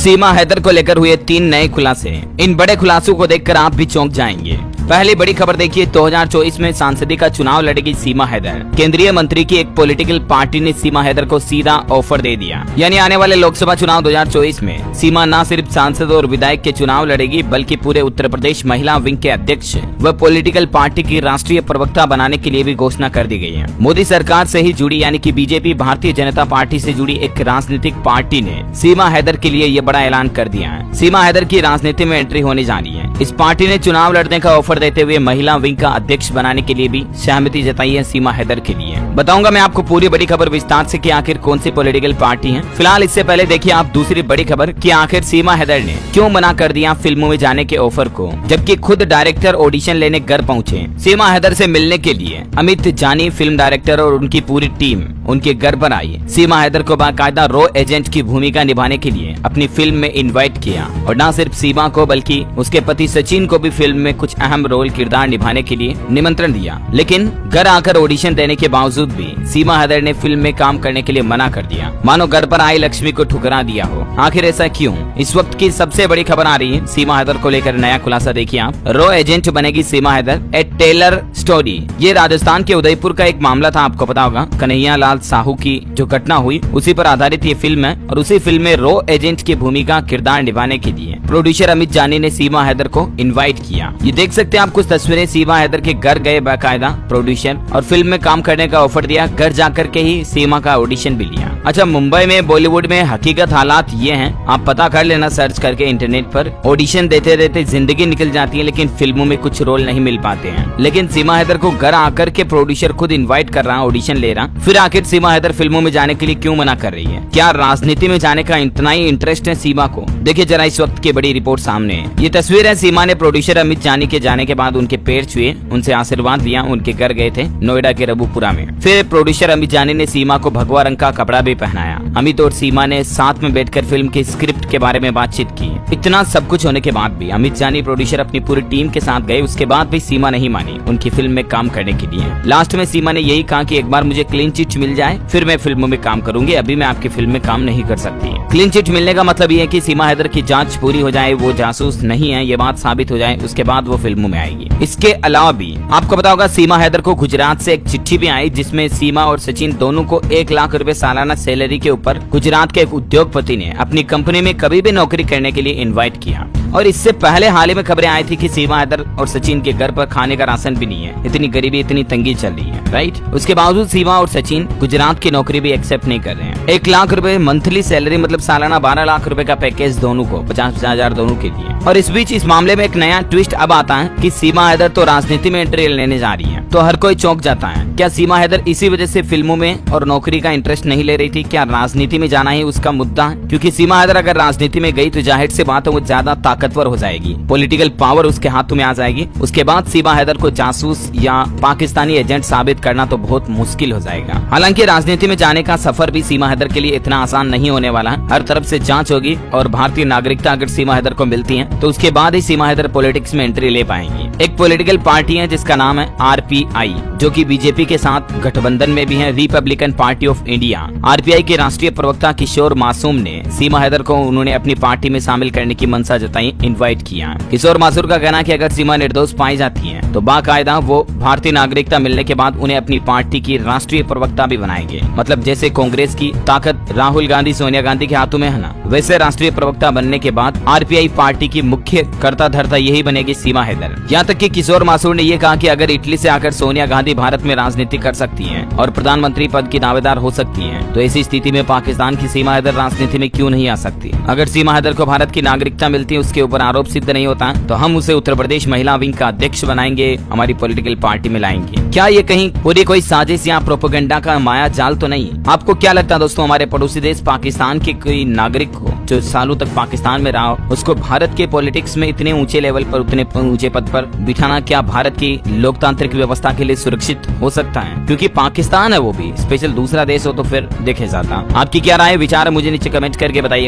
सीमा हैदर को लेकर हुए 3 नए खुलासे। इन बड़े खुलासों को देखकर आप भी चौंक जाएंगे। पहली बड़ी खबर देखिए, 2024 में सांसदी का चुनाव लड़ेगी सीमा हैदर। केंद्रीय मंत्री की एक पॉलिटिकल पार्टी ने सीमा हैदर को सीधा ऑफर दे दिया। यानी आने वाले लोकसभा चुनाव 2024 में सीमा न सिर्फ सांसद और विधायक के चुनाव लड़ेगी, बल्कि पूरे उत्तर प्रदेश महिला विंग के अध्यक्ष व पॉलिटिकल पार्टी की राष्ट्रीय प्रवक्ता बनाने के लिए भी घोषणा कर दी गई है। मोदी सरकार से ही जुड़ी यानी कि बीजेपी भारतीय जनता पार्टी से जुड़ी एक राजनीतिक पार्टी ने सीमा हैदर के लिए ये बड़ा ऐलान कर दिया है। सीमा हैदर की राजनीति में एंट्री होने जा रही है। इस पार्टी ने चुनाव लड़ने का ऑफर देते हुए महिला विंग का अध्यक्ष बनाने के लिए भी सहमति जताई है सीमा हैदर के लिए। बताऊंगा मैं आपको पूरी बड़ी खबर विस्तार से कि आखिर कौन सी पॉलिटिकल पार्टी है। फिलहाल इससे पहले देखिए आप दूसरी बड़ी खबर कि आखिर सीमा हैदर ने क्यों मना कर दिया फिल्मों में जाने के ऑफर को, जबकि खुद डायरेक्टर ऑडिशन लेने घर पहुंचे। सीमा हैदर से मिलने के लिए अमित जानी फिल्म डायरेक्टर और उनकी पूरी टीम उनके घर पर आई। सीमा हैदर को बाकायदा रॉ एजेंट की भूमिका निभाने के लिए अपनी फिल्म में इन्वाइट किया और न सिर्फ सीमा को बल्कि उसके पति सचिन को भी फिल्म में कुछ अहम रोल किरदार निभाने के लिए निमंत्रण दिया। लेकिन घर आकर ऑडिशन देने के बावजूद भी सीमा हैदर ने फिल्म में काम करने के लिए मना कर दिया, मानो घर पर आई लक्ष्मी को ठुकरा दिया हो। आखिर ऐसा क्यों? इस वक्त की सबसे बड़ी खबर आ रही है सीमा हैदर को लेकर नया खुलासा देखिए आप। रॉ एजेंट बनेगी सीमा हैदर, ए टेलर स्टोरी। ये राजस्थान के उदयपुर का एक मामला था, आपको पता होगा। कन्हैया लाल साहू की जो घटना हुई उसी पर आधारित ये फिल्म है और उसी फिल्म में रॉ एजेंट की भूमिका किरदार निभाने के लिए प्रोड्यूसर अमित जानी ने सीमा हैदर को इनवाइट किया। ये देख सकते हैं आप कुछ तस्वीरें। सीमा हैदर के घर गए बाकायदा प्रोड्यूसर और फिल्म में काम करने का ऑफर दिया। घर जाकर के ही सीमा का ऑडिशन भी लिया। अच्छा, मुंबई में बॉलीवुड में हकीकत हालात ये हैं, आप पता कर लेना सर्च करके इंटरनेट पर। ऑडिशन देते देते जिंदगी निकल जाती है, लेकिन फिल्मों में कुछ रोल नहीं मिल पाते हैं। लेकिन सीमा हैदर को घर आकर के प्रोड्यूसर खुद इनवाइट कर रहा, ऑडिशन ले रहा। फिर आखिर सीमा हैदर फिल्मों में जाने के लिए क्यों मना कर रही है? क्या राजनीति में जाने का इतना ही इंटरेस्ट है सीमा को? देखिए जरा इस वक्त की बड़ी रिपोर्ट सामने है। ये तस्वीर है सीमा ने प्रोड्यूसर अमित जानी के जाने के बाद उनके पैर छुए, उनसे आशीर्वाद लिया। उनके घर गए थे नोएडा के रबुपुरा में। फिर प्रोड्यूसर अमित जानी ने सीमा को भगवा रंग का कपड़ा भी पहनाया। अमित और सीमा ने साथ में बैठकर फिल्म के स्क्रिप्ट के बारे में बातचीत की। इतना सब कुछ होने के बाद भी अमित जानी प्रोड्यूसर अपनी पूरी टीम के साथ गए। उसके बाद भी सीमा नहीं मानी उनकी फिल्म में काम करने के लिए। लास्ट में सीमा ने यही कहा कि एक बार मुझे क्लीन चिट मिल जाए फिर मैं फिल्मों में काम करूंगी, अभी मैं आपकी फिल्म में काम नहीं कर सकती। क्लीन चिट मिलने का मतलब ये है कि सीमा हैदर की जांच पूरी हो जाए, वो जासूस नहीं है ये बात साबित हो जाए, उसके बाद वो फिल्मों में आएगी। इसके अलावा भी आपको पता होगा सीमा हैदर को गुजरात से एक चिट्ठी भी आई, जिसमें सीमा और सचिन दोनों को 1 लाख रुपए सालाना सैलरी के ऊपर गुजरात के एक उद्योगपति ने अपनी कंपनी में कभी भी नौकरी करने के लिए इनवाइट किया। और इससे पहले हाल ही में खबरें आई थी कि सीमा हैदर और सचिन के घर पर खाने का राशन भी नहीं है। इतनी गरीबी, इतनी तंगी चल रही है, राइट। उसके बावजूद सीमा और सचिन गुजरात की नौकरी भी एक्सेप्ट नहीं कर रहे हैं। 1 लाख रुपए मंथली सैलरी मतलब सालाना 12 लाख रुपए का पैकेज दोनों को, 50-50 हजार दोनों के लिए। और इस बीच इस मामले में एक नया ट्विस्ट अब आता है कि सीमा हैदर तो राजनीति में एंट्री लेने जा रही है। तो हर कोई चौंक जाता है। क्या सीमा हैदर इसी वजह से फिल्मों में और नौकरी का इंटरेस्ट नहीं ले रही थी? क्या राजनीति में जाना ही उसका मुद्दा है? क्योंकि सीमा हैदर अगर राजनीति में गई तो जाहिर सी बात है वो ज्यादा ताकतवर हो जाएगी, पॉलिटिकल पावर उसके हाथों में आ जाएगी। उसके बाद सीमा हैदर को जासूस या पाकिस्तानी एजेंट साबित करना तो बहुत मुश्किल हो जाएगा। हालांकि राजनीति में जाने का सफर भी सीमा हैदर के लिए इतना आसान नहीं होने वाला है। हर तरफ से जांच होगी और भारतीय नागरिकता अगर सीमा हैदर को मिलती है तो उसके बाद ही सीमा हैदर पॉलिटिक्स में एंट्री ले पाएंगी। एक पॉलिटिकल पार्टी है जिसका नाम है आरपीआई, जो कि बीजेपी के साथ गठबंधन में भी है, Republican party of India. RPI के राष्ट्रीय प्रवक्ता किशोर मासूम ने सीमा हैदर को उन्होंने अपनी पार्टी में शामिल करने की मंशा जताई, इनवाइट किया। किशोर मासूर का कहना है कि अगर सीमा निर्दोष पाई जाती है तो बाकायदा वो भारतीय नागरिकता मिलने के बाद उन्हें अपनी पार्टी की राष्ट्रीय प्रवक्ता भी बनाएंगे। मतलब जैसे कांग्रेस की ताकत राहुल गांधी, सोनिया गांधी के हाथों में है ना, वैसे राष्ट्रीय प्रवक्ता बनने के बाद आरपीआई पार्टी की मुख्य कर्ता धर्ता यही बनेगी सीमा हैदर। यहाँ तक कि किशोर मासूर ने यह कहा कि अगर इटली से आकर सोनिया गांधी भारत में राजनीति कर सकती हैं और प्रधानमंत्री पद की दावेदार हो सकती हैं, तो ऐसी स्थिति में पाकिस्तान की सीमा हैदर राजनीति में क्यों नहीं आ सकती? अगर सीमा हैदर को भारत की नागरिकता मिलती है, उसके ऊपर आरोप सिद्ध नहीं होता, तो हम उसे उत्तर प्रदेश महिला विंग का अध्यक्ष बनाएंगे, हमारी पॉलिटिकल पार्टी में लाएंगे। क्या ये कहीं पूरी कोई साजिश या प्रोपेगेंडा का माया जाल तो नहीं? आपको क्या लगता है दोस्तों, हमारे पड़ोसी देश पाकिस्तान के कोई नागरिक को जो सालों तक पाकिस्तान में रहा, उसको भारत के पॉलिटिक्स में इतने ऊंचे लेवल पर, उतने ऊंचे पद पर बिठाना क्या भारत की लोकतांत्रिक व्यवस्था के लिए सुरक्षित हो सकता है? क्योंकि पाकिस्तान है वो भी स्पेशल दूसरा देश हो तो फिर देखे जाता। आपकी क्या राय विचार है मुझे नीचे कमेंट करके बताइए।